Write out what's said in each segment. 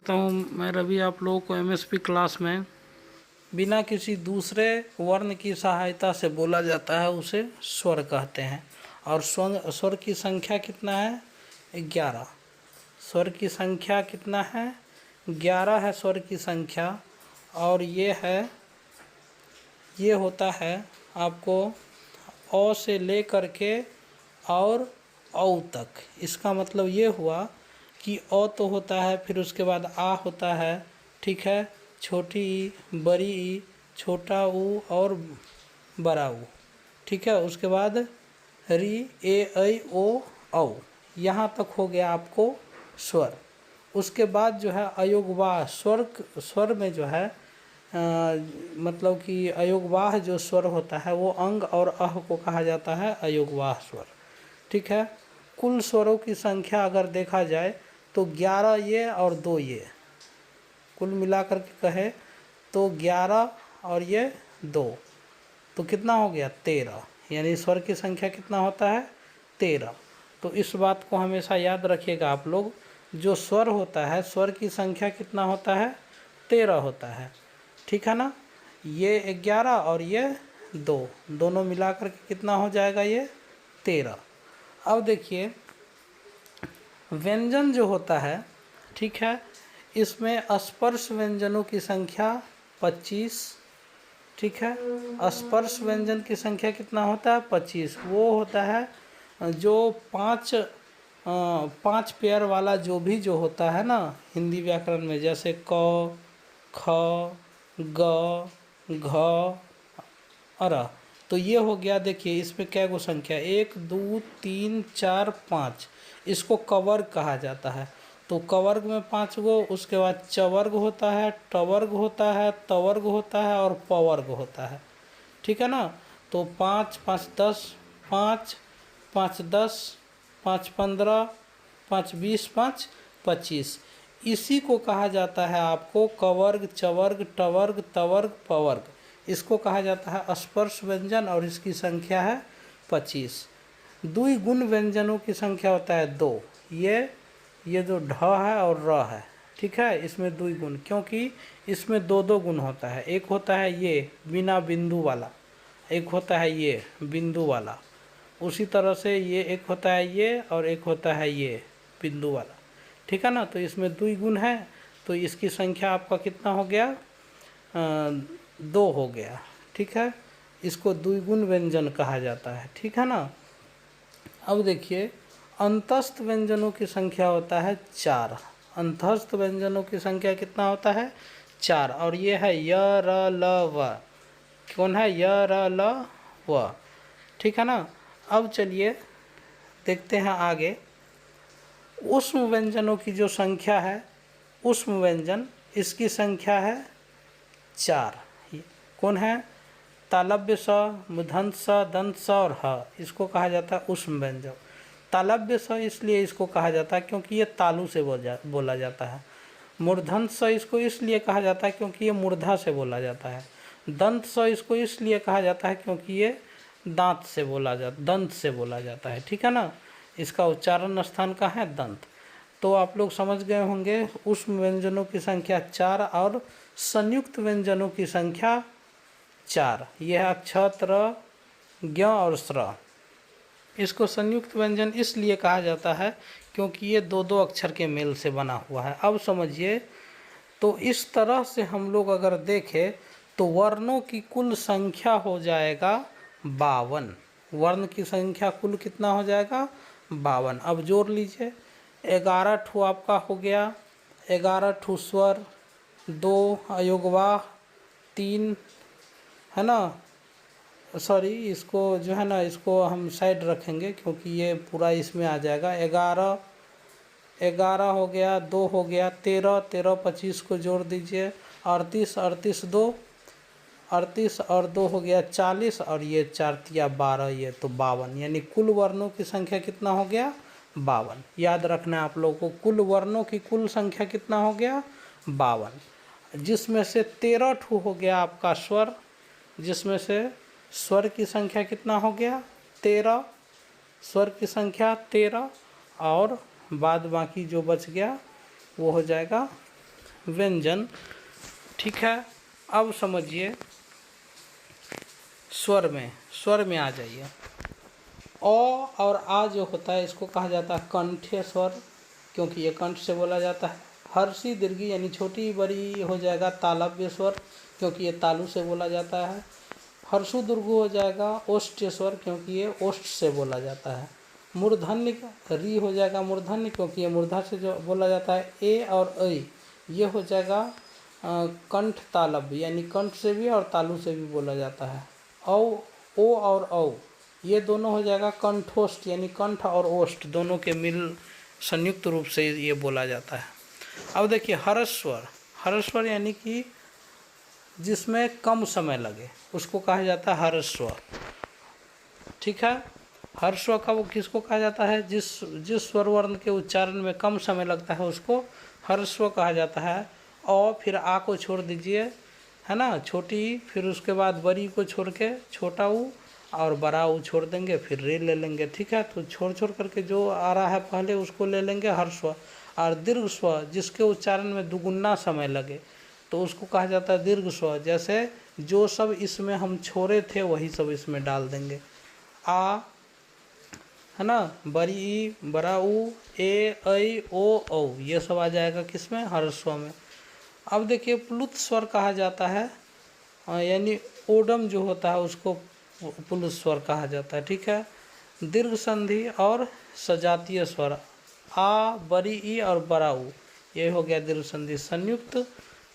करता हूँ मैं रवि आप लोगों को एमएसपी क्लास में बिना किसी दूसरे वर्ण की सहायता से बोला जाता है उसे स्वर कहते हैं। और स्वर की संख्या कितना है? 11। स्वर की संख्या कितना है? 11 है स्वर की संख्या। और ये होता है आपको अ से ले करके और औ तक। इसका मतलब ये हुआ कि अ तो होता है, फिर उसके बाद आ होता है, ठीक है, छोटी ई, बड़ी ई, छोटा ऊ और बड़ा ऊ, ठीक है। उसके बाद री, ए, ऐ, ओ, औ, यहाँ तक हो गया आपको स्वर। उसके बाद जो है अयोगवाह स्वर में जो है मतलब कि अयोगवाह जो स्वर होता है वो अंग और अह को कहा जाता है अयोगवाह स्वर, ठीक है। कुल स्वरों की संख्या अगर देखा जाए तो 11 ये और 2 ये, कुल मिलाकर के कहे तो 11 और ये 2, तो कितना हो गया? 13। यानी स्वर की संख्या कितना होता है? 13। तो इस बात को हमेशा याद रखिएगा आप लोग, जो स्वर होता है स्वर की संख्या कितना होता है? 13 होता है, ठीक है ना। ये 11 और ये 2, दोनों मिलाकर के कितना हो जाएगा? ये 13। अब देखिए व्यंजन जो होता है, ठीक है, इसमें स्पर्श व्यंजनों की संख्या 25, ठीक है। स्पर्श व्यंजन की संख्या कितना होता है? 25। वो होता है जो पांच पेयर वाला जो होता है ना हिंदी व्याकरण में, जैसे क, ख, ग, घ, अरा। तो ये हो गया। देखिए इसमें क्या गो संख्या? 1 2 3 4 5। इसको कवर्ग कहा जाता है। तो कवर्ग में 5 गो, उसके बाद चवर्ग होता है, टवर्ग होता है, तवर्ग होता है और पवर्ग होता है, ठीक है ना। तो 5 5 10, 5 5 10, 5 15, 5 20, 5 25। इसी को कहा जाता है आपको कवर्ग, चवर्ग, टवर्ग, तवर्ग, पवर्ग। इसको कहा जाता है स्पर्श व्यंजन और इसकी संख्या है 25। द्विगुण व्यंजनों की संख्या होता है 2। ये जो ढ है और र है, ठीक है, इसमें द्विगुण, क्योंकि इसमें दो दो गुण होता है। एक होता है ये बिना बिंदु वाला, एक होता है ये बिंदु वाला। उसी तरह से ये एक होता है ये और एक होता है ये बिंदु वाला, ठीक है ना। तो इसमें द्विगुण है, तो इसकी संख्या आपका कितना हो गया? 2 हो गया, ठीक है। इसको द्विगुण व्यंजन कहा जाता है, ठीक है ना। अब देखिए अंतस्थ व्यंजनों की संख्या होता है 4। अंतस्थ व्यंजनों की संख्या कितना होता है? 4। और ये है य, र, ल, व। कौन है? य, र, ल, व, ठीक है ना। अब चलिए देखते हैं आगे। ऊष्म व्यंजनों की जो संख्या है, ऊष्म व्यंजन, इसकी संख्या है 4। कौन है? तालव्य स, मूर्धन्य स, दंत स और ह। इसको कहा जाता है ऊष्म व्यंजन। तालव्य स इसलिए इसको कहा जाता है क्योंकि ये तालु से बोला जाता है। मूर्धन्य स इसको इसलिए कहा जाता है क्योंकि ये मूर्धा से बोला जाता है। दंत स इसको इसलिए कहा जाता है क्योंकि ये दंत से बोला जाता है, ठीक है ना। इसका उच्चारण स्थान कहाँ है? दंत। तो आप लोग समझ गए होंगे ऊष्म व्यंजनों की संख्या 4 और संयुक्त व्यंजनों की संख्या 4। यह अक्षर ज्ञ और स्र। इसको संयुक्त व्यंजन इसलिए कहा जाता है क्योंकि ये दो दो अक्षर के मेल से बना हुआ है। अब समझिए, तो इस तरह से हम लोग अगर देखें तो वर्णों की कुल संख्या हो जाएगा 52। वर्ण की संख्या कुल कितना हो जाएगा? 52। अब जोड़ लीजिए, 11 ठू आपका हो गया, 11 ठू स्वर, 2 अयोगवाह, 3 है ना, सॉरी इसको जो है ना इसको हम साइड रखेंगे क्योंकि ये पूरा इसमें आ जाएगा। 11 हो गया, 2 हो गया, 13 13 25 को जोड़ दीजिए, 38 38 2, 38 और 2 हो गया 40 और ये 4 तिया 12, ये तो 52। यानी कुल वर्णों की संख्या कितना हो गया? 52। याद रखना है आप लोगों को, कुल वर्णों की कुल संख्या कितना हो गया? 52, जिसमें से 13 ठू हो गया आपका स्वर, जिसमें से स्वर की संख्या कितना हो गया? 13। स्वर की संख्या 13 और बाद बाकी जो बच गया वो हो जाएगा व्यंजन। ठीक है, अब समझिए स्वर में आ जाइए। अ और आ जो होता है इसको कहा जाता है कंठ्य स्वर, क्योंकि ये कंठ से बोला जाता है। हर्षी दीर्घी यानी छोटी बड़ी हो जाएगा तालव्य स्वर, क्योंकि ये तालु से बोला जाता है। हर्षु दुर्गु हो जाएगा ओष्ठ्य स्वर, क्योंकि ये ओष्ठ से बोला जाता है। मूर्धन्य री हो जाएगा मूर्धन्य, क्योंकि ये मूर्धा से जो बोला जाता है। ए और ऐ ये हो जाएगा कंठ तालव्य, यानी कंठ से भी और तालु से भी बोला जाता है। औ ओ और औ ये दोनों हो जाएगा कंठोष्ठ, यानी कंठ और ओष्ठ दोनों के मिल संयुक्त रूप से ये बोला जाता है। अब देखिए हरस्वर, हरस्वर यानी कि जिसमें कम समय लगे उसको कहा जाता है हरस्वर। ठीक है, हरस्वर का वो किसको कहा जाता है, जिस स्वर वर्ण के उच्चारण में कम समय लगता है उसको हरस्वर कहा जाता है। औ फिर आ को छोड़ दीजिए, है ना, छोटी, फिर उसके बाद बड़ी को छोड़ के छोटा ऊ और बड़ा ऊ छोड़ देंगे, फिर रे ले लेंगे। ठीक है, तो छोड़ छोड़ करके जो आ रहा है पहले उसको ले लेंगे हर्स्व। और दीर्घ स्वर जिसके उच्चारण में दुगुना समय लगे तो उसको कहा जाता है दीर्घ स्वर। जैसे जो सब इसमें हम छोड़े थे वही सब इसमें डाल देंगे। आ, है ना, बड़ी ई, बड़ा ऊ, ए, ऐ, ओ, औ ये सब आ जाएगा किसमें, हर्स्व में। अब देखिए प्लुत स्वर कहा जाता है, यानी ओडम जो होता है उसको प्लुत स्वर कहा जाता है। ठीक है, दीर्घ संधि और सजातीय स्वर आ, बड़ी ई और बड़ा ऊ ये हो गया दीर्घ संधि। संयुक्त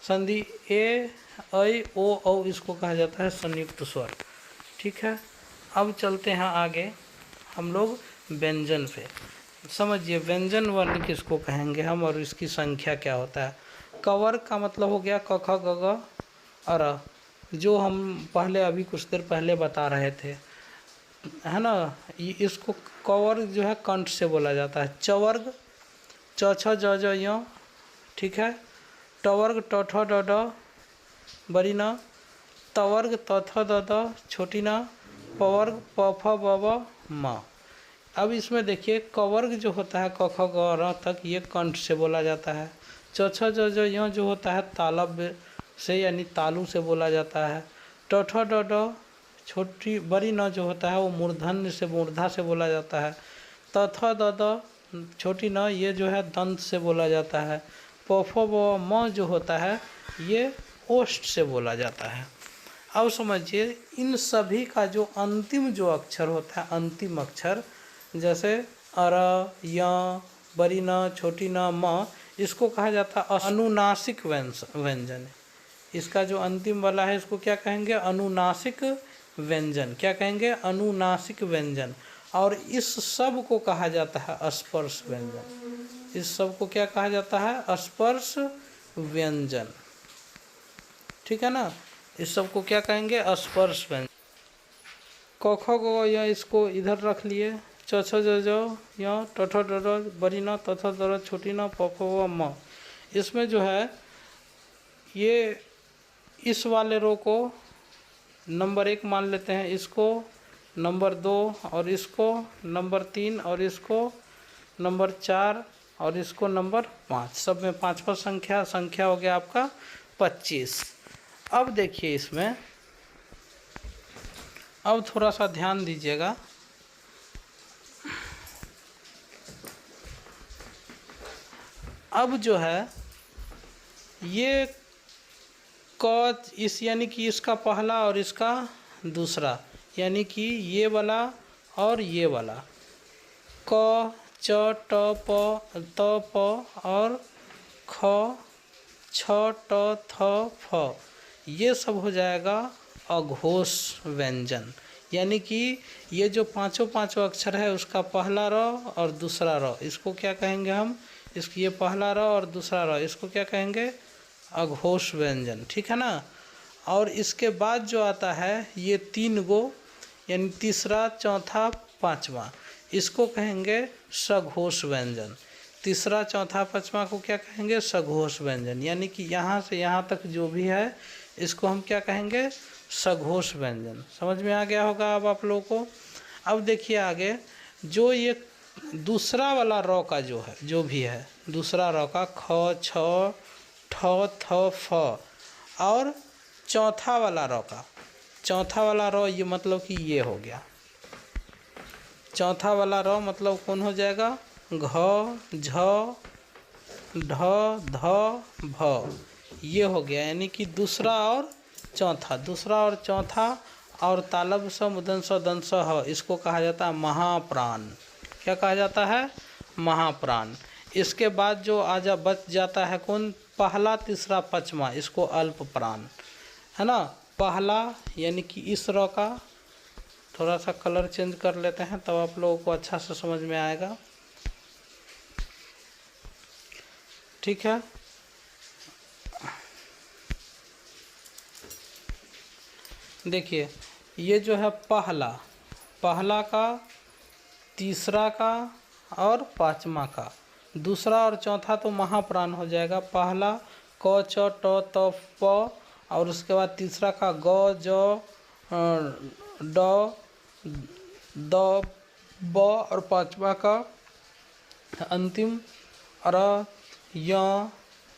संधि ए, ऐ, ओ, औ इसको कहा जाता है संयुक्त स्वर। ठीक है, अब चलते हैं आगे हम लोग व्यंजन पे। समझिए व्यंजन वर्ण किसको कहेंगे हम और इसकी संख्या क्या होता है। कवर का मतलब हो गया क, ख, ग, घ और अ, जो हम पहले अभी कुछ देर पहले बता रहे थे, है ना। इसको कवर जो है कंठ से बोला जाता है। चवर्ग च, छ, ज, ज, य। ठीक है, टवर्ग ट, ठ, ड, ड बड़ी न, तवर्ग त, थ, द, द छोटी न, पवर्ग प, फ, ब, ब, म। अब इसमें देखिए कवर्ग जो होता है क, ख, ग, र तक ये कंठ से बोला जाता है। च, छ, ज, ज, य जो होता है तालव्य से यानी तालु से बोला जाता है। ट, ठ, ड, ड छोटी बड़ी न जो होता है वो मूर्धन्य से मूर्धा से बोला जाता है। त, थ, द, द छोटी न ये जो है दंत से बोला जाता है। प, फ, ब, म जो होता है ये ओष्ठ से बोला जाता है। अब समझिए इन सभी का जो अंतिम जो अक्षर होता है, अंतिम अक्षर जैसे अर, य, बड़ी न, छोटी न, म इसको कहा जाता है अनुनासिक व्यंजन। इसका जो अंतिम वाला है इसको क्या कहेंगे, अनुनासिक व्यंजन। क्या कहेंगे, अनुनासिक व्यंजन। और इस सब को कहा जाता है स्पर्श व्यंजन। इस सब को क्या कहा जाता है, स्पर्श व्यंजन। ठीक है ना, इस सब को क्या कहेंगे, स्पर्श व्यंजन। क, ख, ग, य इसको इधर रख लिए। च, छ, ज, ज, य, ट, ठ, ड, ड बड़ी न, त, थ, द, द छोटी न, प, फ, ब, म। इसमें जो है ये इस वाले रो को नंबर 1 मान लेते हैं, इसको नंबर 2 और इसको नंबर 3 और इसको नंबर 4 और इसको नंबर 5। सब में 5 संख्या हो गया आपका 25। अब देखिए इसमें अब थोड़ा सा ध्यान दीजिएगा। अब जो है ये क इस यानी कि इसका पहला और इसका दूसरा यानी कि ये वाला और ये वाला क, च, ट, प, त, प और ख, छ, ट, थ, फ ये सब हो जाएगा अघोष व्यंजन। यानी कि ये जो पांचों अक्षर है उसका पहला र और दूसरा र इसको क्या कहेंगे हम, इसकी ये पहला र और दूसरा र इसको क्या कहेंगे, अघोष व्यंजन। ठीक है ना। और इसके बाद जो आता है ये 3 गो यानी तीसरा, चौथा, पांचवा इसको कहेंगे सघोष व्यंजन। तीसरा, चौथा, पांचवा को क्या कहेंगे, सघोष व्यंजन। यानी कि यहाँ से यहाँ तक जो भी है इसको हम क्या कहेंगे, सघोष व्यंजन। समझ में आ गया होगा अब आप लोगों को। अब देखिए आगे जो ये दूसरा वाला रॉ का जो है, जो भी है दूसरा रॉ का ख, छ, ठ थ फ। और चौथा वाला र का, चौथा वाला र ये मतलब कि ये हो गया। चौथा वाला र मतलब कौन हो जाएगा? घ झ ढ ध भ, ये हो गया। यानी कि दूसरा और चौथा, दूसरा और चौथा और तालब स मुदन स दन स ह, इसको कहा जाता है महाप्राण। क्या कहा जाता है? महाप्राण। इसके बाद जो आजा बच जाता है कौन? पहला तीसरा पचमा, इसको अल्प प्राण, है ना। पहला यानी कि इस र का थोड़ा सा कलर चेंज कर लेते हैं तब आप लोगों को अच्छा से समझ में आएगा। ठीक है, देखिए ये जो है पहला, पहला का, तीसरा का और पांचवा का, दूसरा और चौथा तो महाप्राण हो जाएगा। पहला क च ट त प, और उसके बाद तीसरा का ग ज ड द ब, और पांचवा का अंतिम र य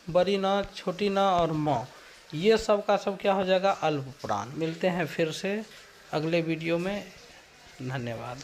बड़ी न छोटी न और म, ये सब का सब क्या हो जाएगा? अल्प प्राण। मिलते हैं फिर से अगले वीडियो में। धन्यवाद।